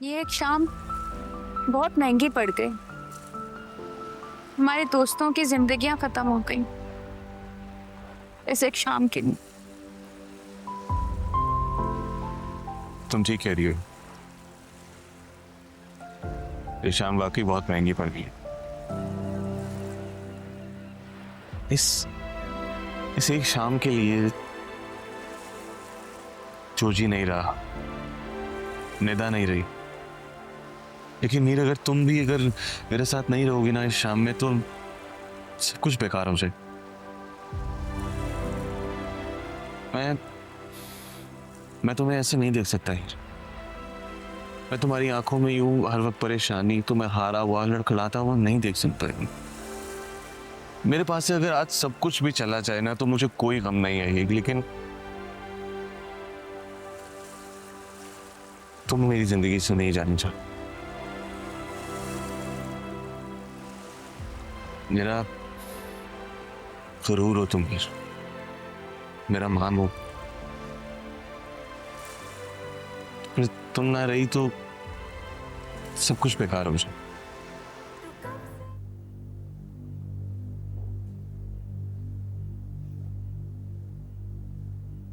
ये एक शाम बहुत महंगी पड़ गई। हमारे दोस्तों की जिंदगियां खत्म हो गई इस एक शाम के लिए। तुम ठीक कह रही हो। ये शाम वाकई बहुत महंगी पड़ गई है। इस एक शाम के लिए जोजी नहीं रहा, निदा नहीं रही। लेकिन मीर, अगर तुम भी मेरे साथ नहीं रहोगी ना इस शाम में, तो सब कुछ बेकार हो जाए। मैं तुम्हें ऐसे नहीं देख सकता हीर। मैं तुम्हारी आंखों में यूं हर वक्त परेशानी, तुम्हें हारा हुआ लड़खड़ाता हुआ नहीं देख सकता। मेरे पास से अगर आज सब कुछ भी चला जाए ना, तो मुझे कोई गम नहीं है, लेकिन तुम मेरी जिंदगी से नहीं जानी चाहती। मेरा गुरूर हो तुम हीर, मेरा मान हो। तुम ना रही तो सब कुछ बेकार हो जाए।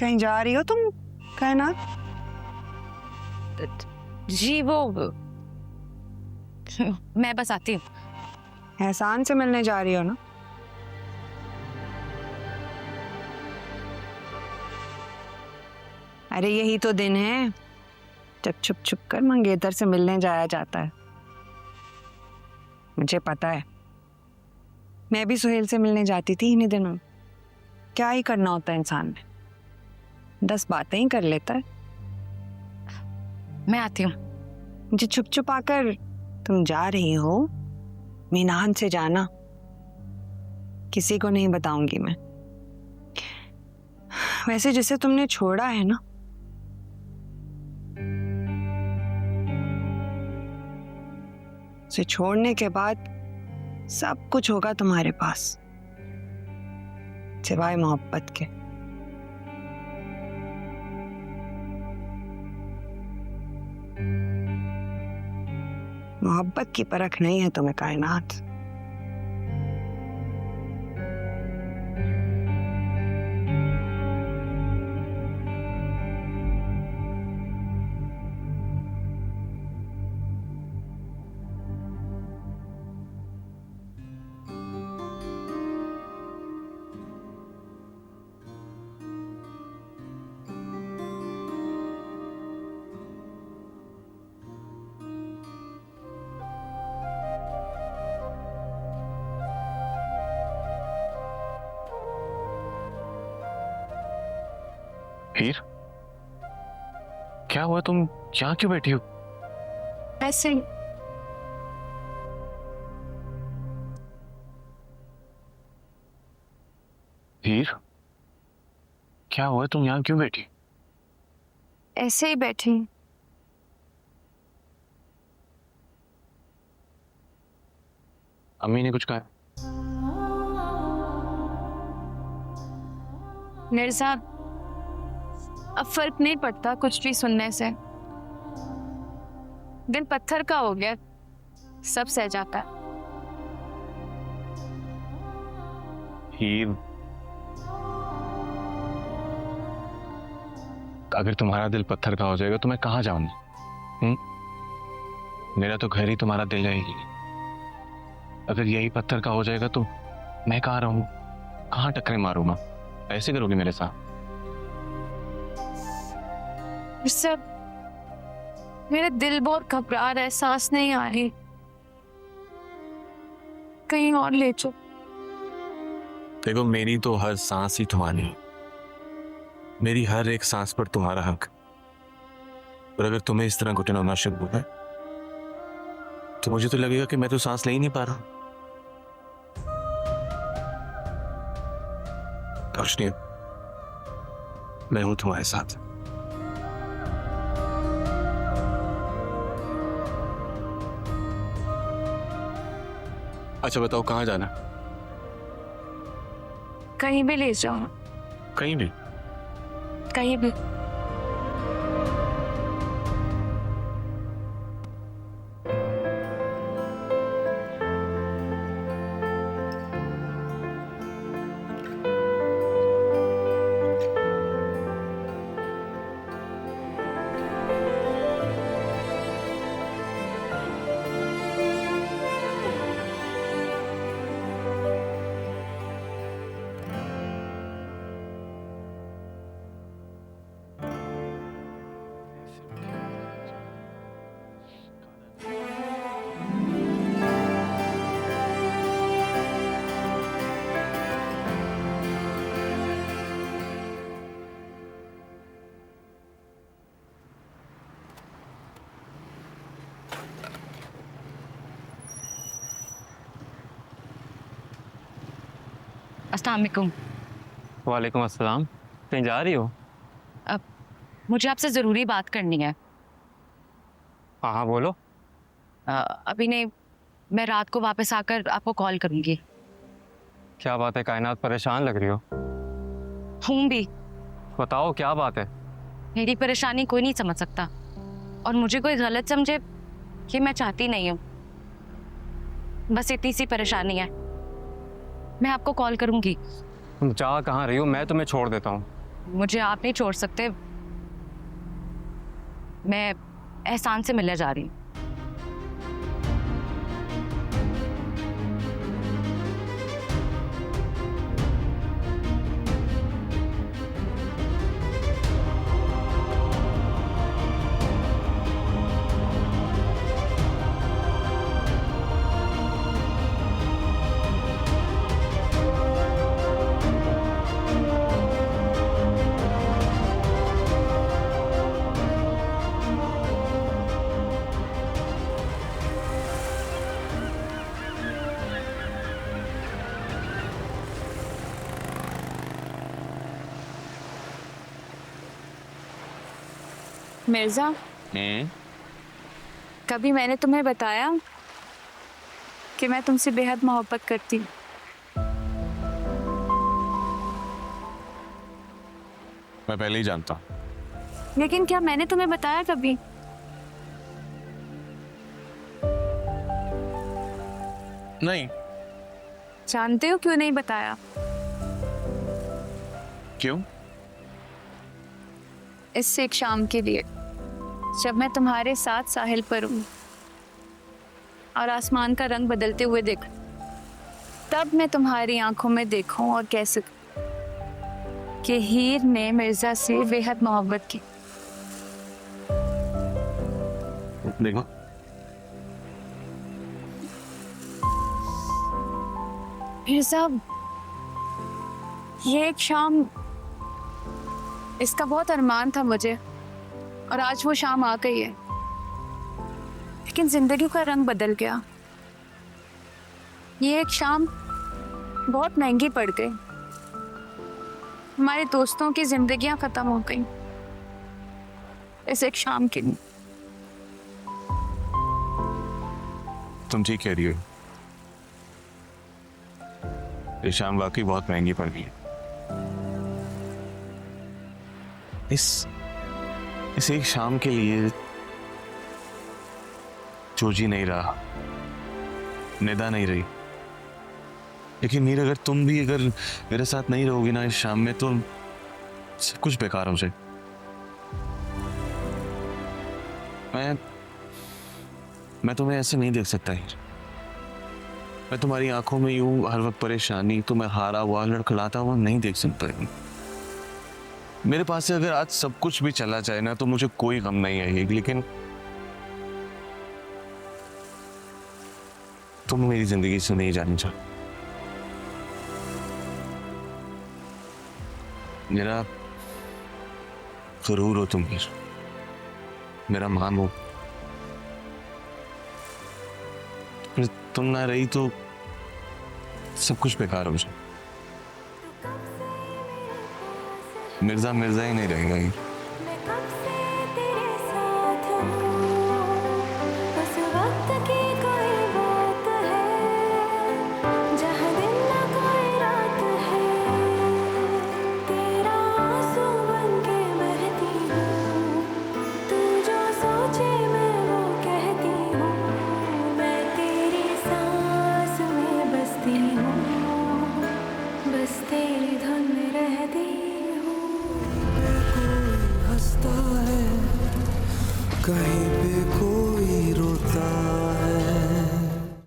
कहीं जा रही हो तुम कायनात? जी वो मैं बस आती हूँ। एहसान से मिलने जा रही हो ना? अरे यही तो दिन है जब छुप छुप कर मंगेतर से मिलने जाया जाता है। मुझे पता है, मैं भी सुहेल से मिलने जाती थी इन्हीं दिनों। क्या ही करना होता है इंसान ने, 10 बातें ही कर लेता है। मैं आती हूँ। मुझे छुप छुप आकर तुम जा रही हो मीनान से जाना, किसी को नहीं बताऊंगी मैं। वैसे जिसे तुमने छोड़ा है ना, उसे छोड़ने के बाद सब कुछ होगा तुम्हारे पास सिवाय मोहब्बत के। मोहब्बत की परख नहीं है तुम्हें कायनात। हीर, क्या हुआ? तुम यहाँ क्यों बैठी हो? ऐसे ही। हीर, क्या हुआ? तुम यहाँ क्यों बैठी? ऐसे ही बैठी। अम्मी ने कुछ कहा? मिर्जा, अब फर्क नहीं पड़ता कुछ भी सुनने से। दिल पत्थर का हो गया, सब सह जाता है। हीर, अगर तुम्हारा दिल पत्थर का हो जाएगा तो मैं कहाँ जाऊंगी? मेरा तो घर ही तुम्हारा दिल है ही। अगर यही पत्थर का हो जाएगा तो मैं कहाँ रहूं, कहाँ टक्करें मारूंगा? ऐसे करोगे मेरे साथ? सब मेरा दिल बहुत घबरा रहा है, सांस नहीं आ रही। कहीं और ले चलो। देखो, मेरी तो हर सांस ही तुम्हारी है, मेरी हर एक सांस पर तुम्हारा हक। और अगर तुम्हें इस तरह घुटन होना शुरू हुआ है तो मुझे तो लगेगा कि मैं तो सांस ले ही नहीं पा रहा। रोशनी, मैं हूं तुम्हारे साथ। अच्छा बताओ, कहाँ जाना? कहीं भी ले जाओ। कहीं भी? कहीं भी। अस्सलाम वालेकुम। वालेकुम अस्सलाम। कहीं जा रही हो? अब मुझे आपसे ज़रूरी बात करनी है। हाँ हाँ बोलो। अभी नहीं, मैं रात को वापस आकर आपको कॉल करूँगी। क्या बात है, कायनात परेशान लग रही हो। हूँ भी। बताओ क्या बात है। मेरी परेशानी कोई नहीं समझ सकता और मुझे कोई गलत समझे कि मैं चाहती नहीं हूँ। बस इतनी सी परेशानी है। मैं आपको कॉल करूँगी। तुम जा कहाँ रही हो? मैं तुम्हें छोड़ देता हूँ। मुझे आप नहीं छोड़ सकते। मैं एहसान से मिलने जा रही हूँ। मिर्जा, कभी मैंने तुम्हें बताया कि मैं तुमसे बेहद मोहब्बत करती हूँ? मैं पहले ही जानता हूँ। लेकिन क्या मैंने तुम्हें बताया कभी? नहीं। जानते हो क्यों नहीं बताया? क्यों? इस एक शाम के लिए, जब मैं तुम्हारे साथ साहिल पर हूँ और आसमान का रंग बदलते हुए देखूं, तब मैं तुम्हारी आंखों में देखूं और कह सकूं कि हीर ने मिर्जा से बेहद मोहब्बत की। देखो, मिर्जा, ये एक शाम, इसका बहुत अरमान था मुझे और आज वो शाम आ गई है। लेकिन जिंदगी का रंग बदल गया। ये एक शाम बहुत महंगी पड़ गई। हमारे दोस्तों की जिंदगियां खत्म हो गई इस एक शाम के लिए। तुम ठीक कह रही हो। ये शाम वाकई बहुत महंगी पड़ गई है। इस एक शाम के लिए जोजी नहीं रहा, निदा नहीं रही। लेकिन नीर, अगर तुम भी अगर मेरे साथ नहीं रहोगी ना इस शाम में, तो सब कुछ बेकार हो जाए। मैं तुम्हें ऐसे नहीं देख सकता यार। मैं तुम्हारी आंखों में यूं हर वक्त परेशानी, तुम्हें हारा हुआ लड़खड़ाता हुआ नहीं देख सकता। मेरे पास से अगर आज सब कुछ भी चला जाए ना, तो मुझे कोई गम नहीं आएगी। लेकिन तुम मेरी जिंदगी से नहीं जानी चाहती। मेरा गुरूर हो तुम, मेरा मान हो। तुम ना रही तो सब कुछ बेकार हो जाए। मिर्जा मिर्जा ही नहीं रहेगा ये। मैं कब से तेरे साथ हूँ, बस वक्त की कोई बात है, जहाँ दिन ना कोई रात है, तेरा आंसू बन के बहती हूँ, तू जो सोचे मैं वो कहती हूँ, मैं तेरी सांस में बसती हूँ, बस तेरी धुन में रहती हूँ। हंसता है कहीं पे कोई